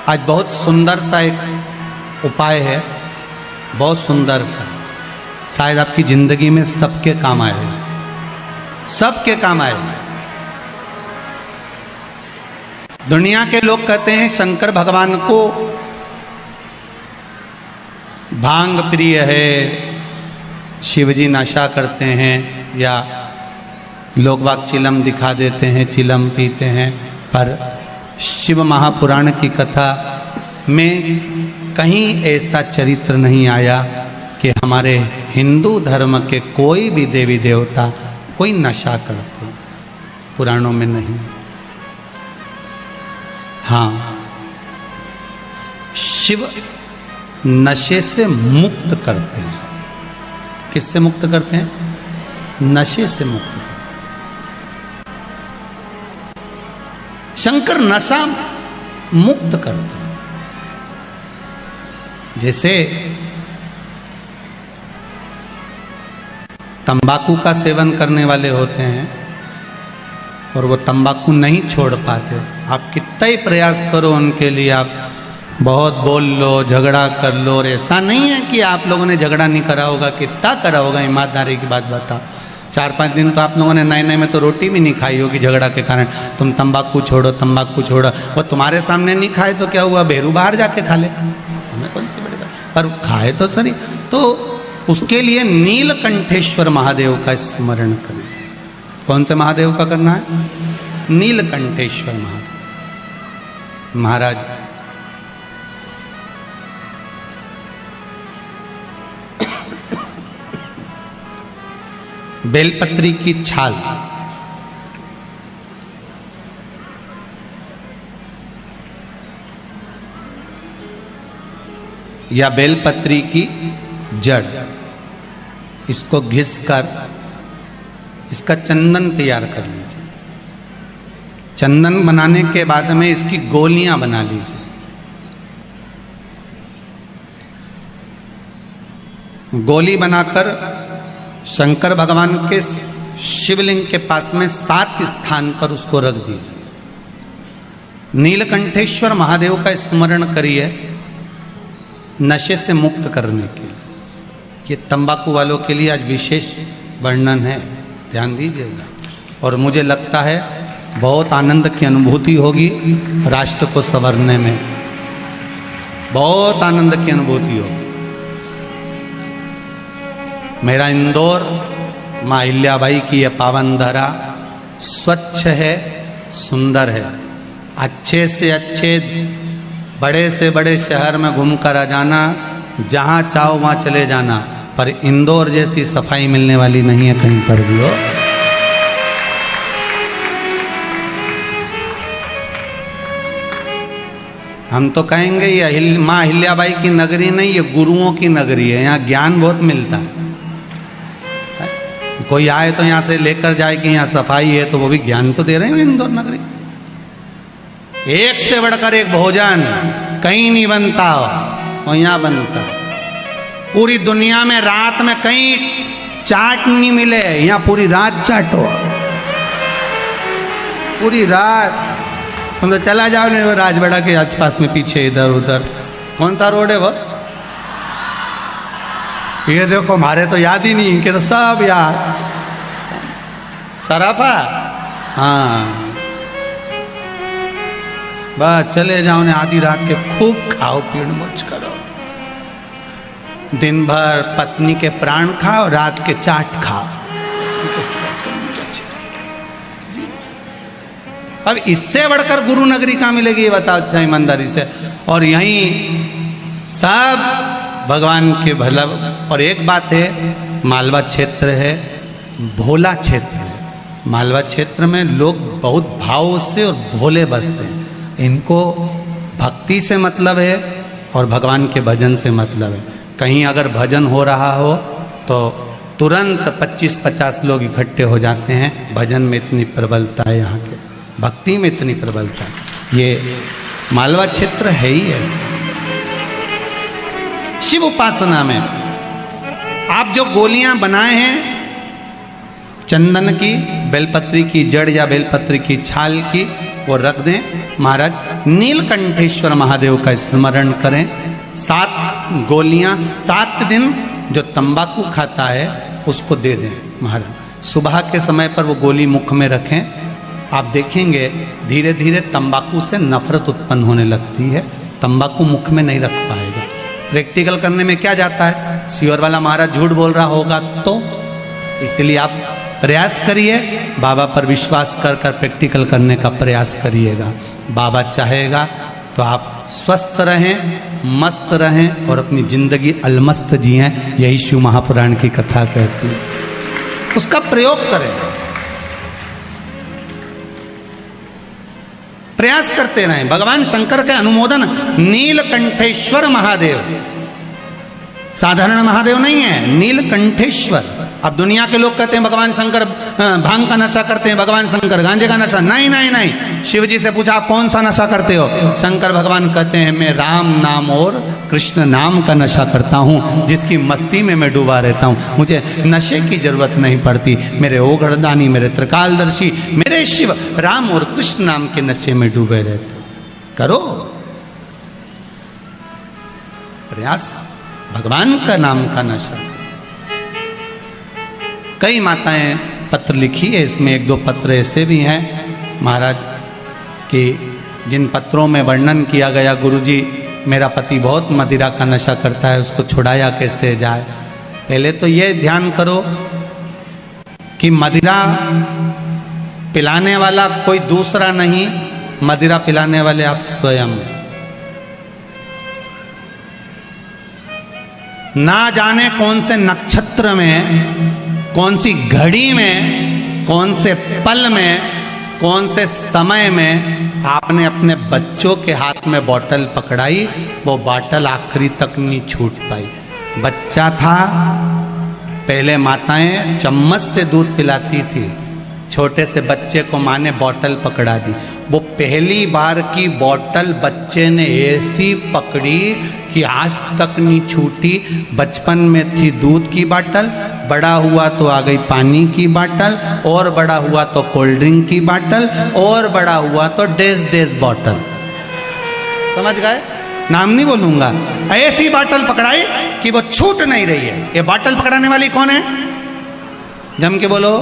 आज बहुत सुंदर सा एक उपाय है, बहुत सुंदर सा, शायद आपकी जिंदगी में सबके काम आएगा, सबके काम आएगा। दुनिया के लोग कहते हैं शंकर भगवान को भांग प्रिय है, शिवजी नशा करते हैं, या लोग बाग चिलम दिखा देते हैं, चिलम पीते हैं। पर शिव महापुराण की कथा में कहीं ऐसा चरित्र नहीं आया कि हमारे हिंदू धर्म के कोई भी देवी देवता कोई नशा करते, पुराणों में नहीं। हाँ, शिव नशे से मुक्त करते हैं। किससे मुक्त करते हैं? नशे से मुक्त करते हैं। शंकर नशा मुक्त करते हैं। जैसे तंबाकू का सेवन करने वाले होते हैं और वो तंबाकू नहीं छोड़ पाते, आप कितना ही प्रयास करो उनके लिए, आप बहुत बोल लो, झगड़ा कर लो, और ऐसा नहीं है कि आप लोगों ने झगड़ा नहीं करा होगा, कितना करा होगा, ईमानदारी की बात बताओ। 4-5 दिन तो आप लोगों ने नए नए में तो रोटी भी नहीं खाई होगी झगड़ा के कारण। तुम तंबाकू छोड़ो, तंबाकू छोड़ो, वो तुम्हारे सामने नहीं खाए तो क्या हुआ, भेरू बाहर जाके खा ले, हमें कौन सी बड़ी बात, पर खाए तो सही। तो उसके लिए नीलकंठेश्वर महादेव का स्मरण करें। कौन से महादेव का करना है? नीलकंठेश्वर महादेव महाराज। बेलपत्री की छाल, या बेलपत्री की जड़, इसको घिस कर इसका चंदन तैयार कर लीजिए। चंदन बनाने के बाद में इसकी गोलियां बना लीजिए। गोली बनाकर शंकर भगवान के शिवलिंग के पास में 7 स्थान पर उसको रख दीजिए। नीलकंठेश्वर महादेव का स्मरण करिए नशे से मुक्त करने के लिए। ये तंबाकू वालों के लिए आज विशेष वर्णन है, ध्यान दीजिएगा। और मुझे लगता है बहुत आनंद की अनुभूति होगी, राष्ट्र को संवरने में बहुत आनंद की अनुभूति होगी। मेरा इंदौर माँ अहिल्याबाई की यह पावन धरा स्वच्छ है, सुंदर है। अच्छे से अच्छे, बड़े से बड़े शहर में घूमकर आ जाना, जहाँ चाहो वहाँ चले जाना, पर इंदौर जैसी सफाई मिलने वाली नहीं है कहीं पर भी हो। हम तो कहेंगे ये माँ अहिल्याबाई की नगरी नहीं, ये गुरुओं की नगरी है। यहाँ ज्ञान बहुत मिलता है। कोई आए तो यहाँ से लेकर जाए कि यहाँ सफाई है, तो वो भी ज्ञान तो दे रहे हैं इंदौर नगरी। एक से बढ़कर एक भोजन कहीं नहीं बनता और यहाँ बनता। पूरी दुनिया में रात में कहीं चाट नहीं मिले, यहाँ पूरी रात चाटो, पूरी रात। तुम तो चला जाओ नहीं, वो राजवाड़ा के आसपास में पीछे इधर उधर, कौन सा रोड है वो, ये देखो, हमारे तो याद ही नहीं, इनके तो सब याद। सराफा, हाँ, बस चले जाओ ने आधी रात के खूब खाओ पीड़ मौज करो। दिन भर पत्नी के प्राण खाओ, रात के चाट खाओ। अब इससे बढ़कर गुरु नगरी कहाँ मिलेगी ये बताओ अच्छा ईमानदारी से। और यहीं सब भगवान के भला। और एक बात है, मालवा क्षेत्र है, भोला क्षेत्र है। मालवा क्षेत्र में लोग बहुत भाव से और भोले बसते हैं। इनको भक्ति से मतलब है और भगवान के भजन से मतलब है। कहीं अगर भजन हो रहा हो तो तुरंत 25-50 लोग इकट्ठे हो जाते हैं। भजन में इतनी प्रबलता है, यहाँ के भक्ति में इतनी प्रबलता है। ये मालवा क्षेत्र है ही ऐसा। शिव उपासना में आप जो गोलियां बनाए हैं, चंदन की, बेलपत्री की जड़ या बेलपत्री की छाल की वो रख दें। महाराज नीलकंठेश्वर महादेव का स्मरण करें। 7 गोलियां 7 दिन जो तंबाकू खाता है उसको दे दें। महाराज सुबह के समय पर वो गोली मुख में रखें। आप देखेंगे धीरे धीरे तंबाकू से नफरत उत्पन्न होने लगती है, तंबाकू मुख में नहीं रख पाएगा। प्रैक्टिकल करने में क्या जाता है, सियोर वाला महाराज झूठ बोल रहा होगा तो, इसलिए आप प्रयास करिए, बाबा पर विश्वास कर कर प्रैक्टिकल करने का प्रयास करिएगा। बाबा चाहेगा तो आप स्वस्थ रहें, मस्त रहें और अपनी जिंदगी अलमस्त जिएं। यही शिव महापुराण की कथा कहती है। उसका प्रयोग करें, प्रयास करते रहें। भगवान शंकर के अनुमोदन नीलकंठेश्वर महादेव, साधारण महादेव नहीं है, नीलकंठेश्वर। अब दुनिया के लोग कहते हैं भगवान शंकर भांग का नशा करते हैं, भगवान शंकर गांजे का नशा। नहीं नहीं नहीं, शिव जी से पूछा आप कौन सा नशा करते हो? शंकर भगवान कहते हैं मैं राम नाम और कृष्ण नाम का नशा करता हूँ, जिसकी मस्ती में मैं डूबा रहता हूँ। मुझे नशे की जरूरत नहीं पड़ती। मेरे ओघड़दानी, मेरे त्रिकालदर्शी, मेरे शिव राम और कृष्ण नाम के नशे में डूबे रहते। करो प्रयास, भगवान का नाम का नशा। कई माताएं पत्र लिखी है, इसमें 1-2 पत्र ऐसे भी हैं महाराज कि जिन पत्रों में वर्णन किया गया, गुरुजी मेरा पति बहुत मदिरा का नशा करता है, उसको छुड़ाया कैसे जाए। पहले तो ये ध्यान करो कि मदिरा पिलाने वाला कोई दूसरा नहीं, मदिरा पिलाने वाले आप स्वयं। ना जाने कौन से नक्षत्र में, कौन सी घड़ी में, कौन से पल में, कौन से समय में आपने अपने बच्चों के हाथ में बोतल पकड़ाई, वो बोतल आखिरी तक नहीं छूट पाई। बच्चा था, पहले माताएं चम्मच से दूध पिलाती थी, छोटे से बच्चे को माँ ने बोतल पकड़ा दी। वो पहली बार की बोतल बच्चे ने ऐसी पकड़ी कि आज तक नहीं छूटी। बचपन में थी दूध की बोतल, बड़ा हुआ तो आ गई पानी की बोतल, और बड़ा हुआ तो कोल्ड ड्रिंक की बोतल, और बड़ा हुआ तो डेज बोतल। समझ गए? नाम नहीं बोलूंगा। ऐसी बोतल पकड़ाई कि वो छूट नहीं रही है। ये बोतल पकड़ाने वाली कौन है? जम के बोलो,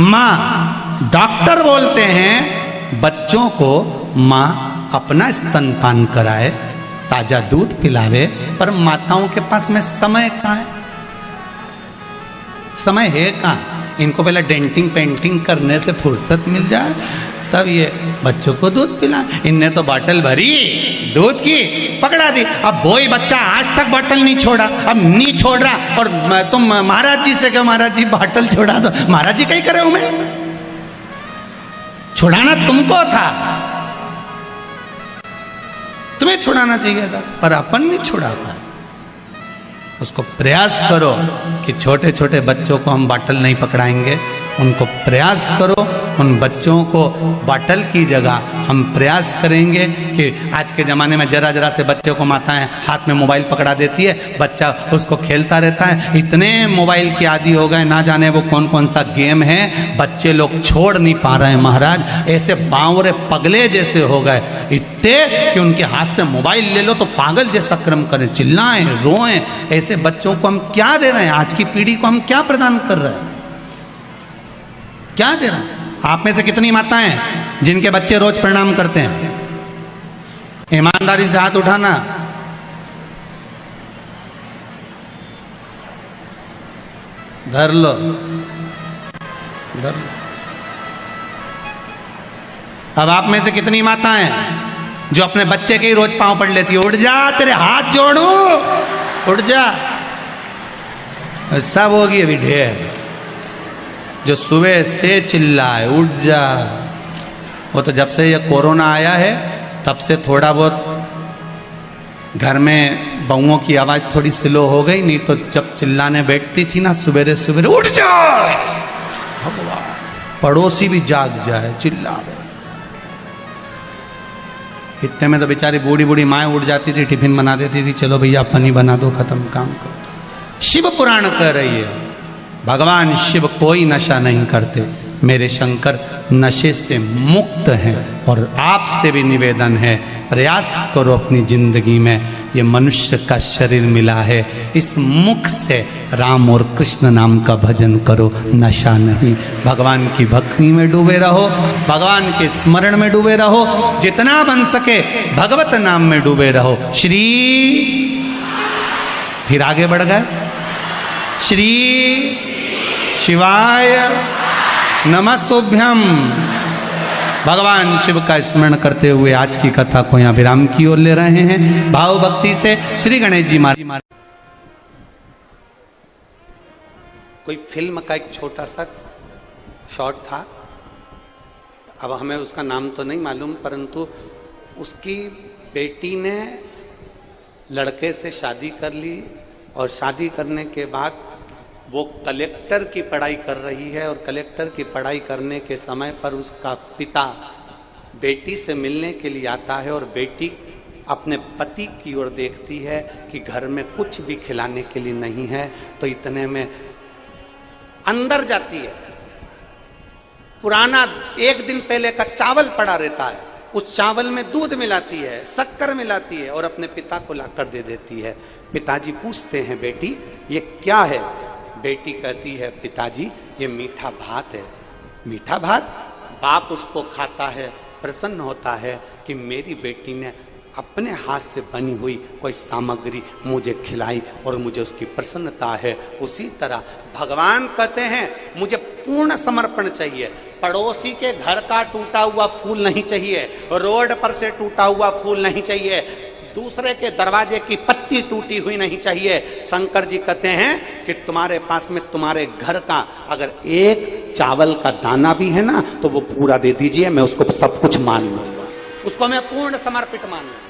माँ। डॉक्टर बोलते हैं बच्चों को माँ अपना स्तनपान कराए, ताजा दूध पिलावे, पर माताओं के पास में समय कहाँ है? समय है कहाँ? इनको पहले डेंटिंग पेंटिंग करने से फुर्सत मिल जाए तब ये बच्चों को दूध पिलाए। इनने तो बोतल भरी दूध की, पकड़ा दी। अब वही बच्चा आज तक बोतल नहीं छोड़ा, अब नहीं छोड़ रहा, और तुम महाराज जी से कहो महाराज जी बोतल छोड़ा दो। महाराज जी कहीं करे हूं मैं? छुड़ाना तुमको था, तुम्हें छुड़ाना चाहिए था, पर अपन नहीं छुड़ा पाए। उसको प्रयास करो कि छोटे छोटे बच्चों को हम बोतल नहीं पकड़ाएंगे। उनको प्रयास करो, उन बच्चों को बोतल की जगह हम प्रयास करेंगे कि आज के ज़माने में जरा जरा से बच्चे को माताएं हाथ में मोबाइल पकड़ा देती है, बच्चा उसको खेलता रहता है। इतने मोबाइल के आदी हो गए, ना जाने वो कौन कौन सा गेम है, बच्चे लोग छोड़ नहीं पा रहे हैं महाराज। ऐसे बावरे पगले जैसे हो गए इतने कि उनके हाथ से मोबाइल ले लो तो पागल जैसा क्रम करें, चिल्लाएं, रोएं। ऐसे बच्चों को हम क्या दे रहे हैं? आज की पीढ़ी को हम क्या प्रदान कर रहे हैं? क्या दे रहे हैं? आप में से कितनी माताएं जिनके बच्चे रोज प्रणाम करते हैं? ईमानदारी से हाथ उठाना। धर लो, धर लो। अब आप में से कितनी माताएं जो अपने बच्चे के ही रोज पांव पड़ लेती है? उठ जा, तेरे हाथ जोड़ू, उठ जा। सब होगी अभी ढेर जो सुबह से चिल्लाए उठ जा। वो तो जब से ये कोरोना आया है तब से थोड़ा बहुत घर में बहुओं की आवाज़ थोड़ी स्लो हो गई, नहीं तो जब चिल्लाने बैठती थी ना सवेरे सवेरे, उठ जा, पड़ोसी भी जाग जाए चिल्ला। इतने में तो बेचारी बूढ़ी बूढ़ी माएँ उठ जाती थी, टिफिन बना देती थी, चलो भैया पनी बना दो, खत्म काम करो। शिव पुराण कह रही है भगवान शिव कोई नशा नहीं करते, मेरे शंकर नशे से मुक्त हैं। और आपसे भी निवेदन है, प्रयास करो अपनी जिंदगी में, ये मनुष्य का शरीर मिला है, इस मुख से राम और कृष्ण नाम का भजन करो, नशा नहीं। भगवान की भक्ति में डूबे रहो, भगवान के स्मरण में डूबे रहो, जितना बन सके भगवत नाम में डूबे रहो। श्री, फिर आगे बढ़ गए, श्री शिवाय नमस्तुभ्यम। भगवान शिव का स्मरण करते हुए आज की कथा को यहाँ विराम की ओर ले रहे हैं भाव भक्ति से। श्री गणेश जी महाराज। कोई फिल्म का एक छोटा सा शॉट था, अब हमें उसका नाम तो नहीं मालूम, परंतु उसकी बेटी ने लड़के से शादी कर ली और शादी करने के बाद वो कलेक्टर की पढ़ाई कर रही है और कलेक्टर की पढ़ाई करने के समय पर उसका पिता बेटी से मिलने के लिए आता है और बेटी अपने पति की ओर देखती है कि घर में कुछ भी खिलाने के लिए नहीं है, तो इतने में अंदर जाती है। पुराना 1 दिन पहले का चावल पड़ा रहता है, उस चावल में दूध मिलाती है, शक्कर मिलाती है और अपने पिता को लाकर दे देती है। पिताजी पूछते हैं, बेटी ये क्या है? बेटी कहती है, पिताजी ये मीठा भात है। मीठा भात? बाप उसको खाता है, प्रसन्न होता है कि मेरी बेटी ने अपने हाथ से बनी हुई कोई सामग्री मुझे खिलाई और मुझे उसकी प्रसन्नता है। उसी तरह भगवान कहते हैं मुझे पूर्ण समर्पण चाहिए। पड़ोसी के घर का टूटा हुआ फूल नहीं चाहिए, रोड पर से टूटा हुआ फूल नहीं चाहिए, दूसरे के दरवाजे की पत्ती टूटी हुई नहीं चाहिए। शंकर जी कहते हैं कि तुम्हारे पास में तुम्हारे घर का अगर एक चावल का दाना भी है ना तो वो पूरा दे दीजिए, मैं उसको सब कुछ मान लूंगा, उसको मैं पूर्ण समर्पित मान लूंगा।